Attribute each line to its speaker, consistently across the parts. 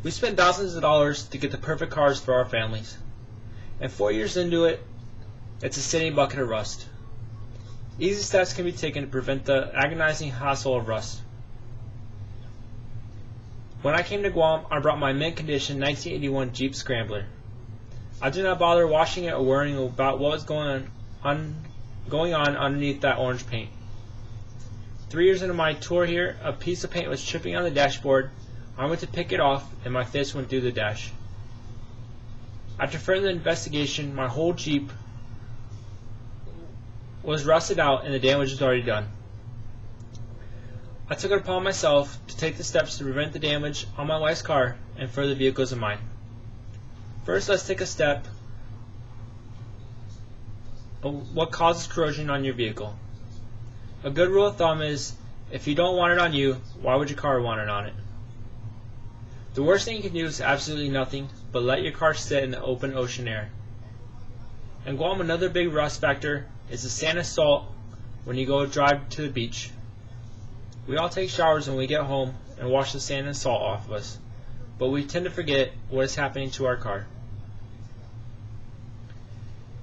Speaker 1: We spent thousands of dollars to get the perfect cars for our families, and 4 years into it, it's a sitting bucket of rust. Easy steps can be taken to prevent the agonizing hassle of rust. When I came to Guam, I brought my mint condition 1981 Jeep Scrambler. I did not bother washing it or worrying about what was going on underneath that orange paint. 3 years into my tour here, a piece of paint was chipping on the dashboard. I went to pick it off, and my fist went through the dash. After further investigation, my whole Jeep was rusted out and the damage was already done. I took it upon myself to take the steps to prevent the damage on my wife's car and further vehicles of mine. First, let's take a step of what causes corrosion on your vehicle. A good rule of thumb is, if you don't want it on you, why would your car want it on it? The worst thing you can do is absolutely nothing but let your car sit in the open ocean air. In Guam, another big rust factor is the sand and salt when you go drive to the beach. We all take showers when we get home and wash the sand and salt off of us, but we tend to forget what is happening to our car.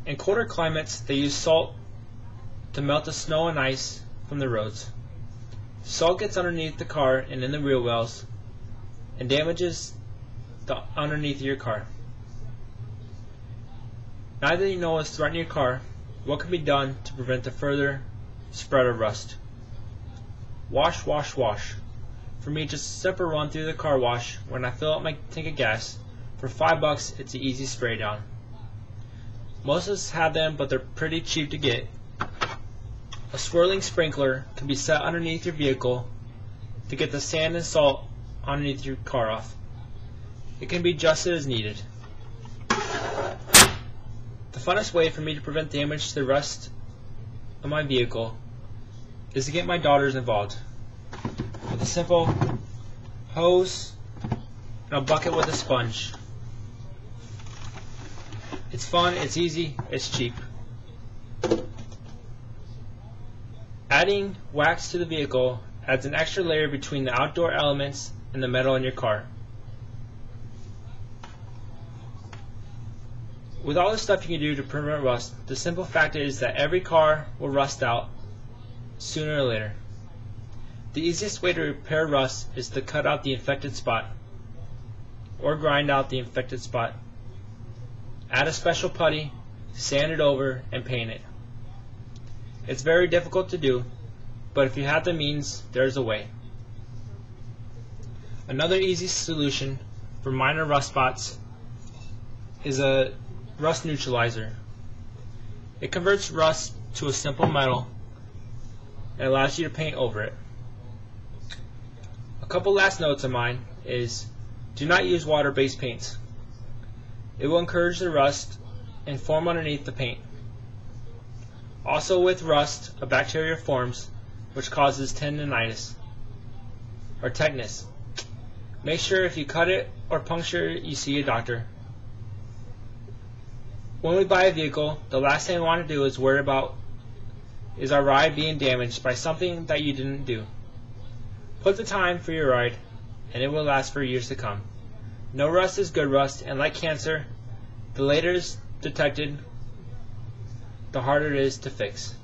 Speaker 1: In colder climates, they use salt to melt the snow and ice from the roads. Salt gets underneath the car and in the wheel wells and damages the underneath of your car. Now that you know what's threatening your car, what can be done to prevent the further spread of rust? Wash, wash, wash. For me, just a simple run through the car wash when I fill up my tank of gas. For $5, it's an easy spray down. Most of us have them, but they're pretty cheap to get. A swirling sprinkler can be set underneath your vehicle to get the sand and salt underneath your car off. It can be adjusted as needed. The funnest way for me to prevent damage to the rest of my vehicle is to get my daughters involved with a simple hose and a bucket with a sponge. It's fun, it's easy, it's cheap. Adding wax to the vehicle adds an extra layer between the outdoor elements and the metal in your car. With all the stuff you can do to prevent rust, the simple fact is that every car will rust out sooner or later. The easiest way to repair rust is to cut out the infected spot or grind out the infected spot. Add a special putty, sand it over, and paint it. It's very difficult to do, but if you have the means, there's a way. Another easy solution for minor rust spots is a rust neutralizer. It converts rust to a simple metal and allows you to paint over it. A couple last notes of mine is, do not use water-based paints. It will encourage the rust and form underneath the paint. Also with rust, a bacteria forms which causes tendinitis or tetanus. Make sure if you cut it or puncture it, you see a doctor. When we buy a vehicle, the last thing we want to do is worry about is our ride being damaged by something that you didn't do. Put the time for your ride and it will last for years to come. No rust is good rust, and like cancer, the later it's detected, the harder it is to fix.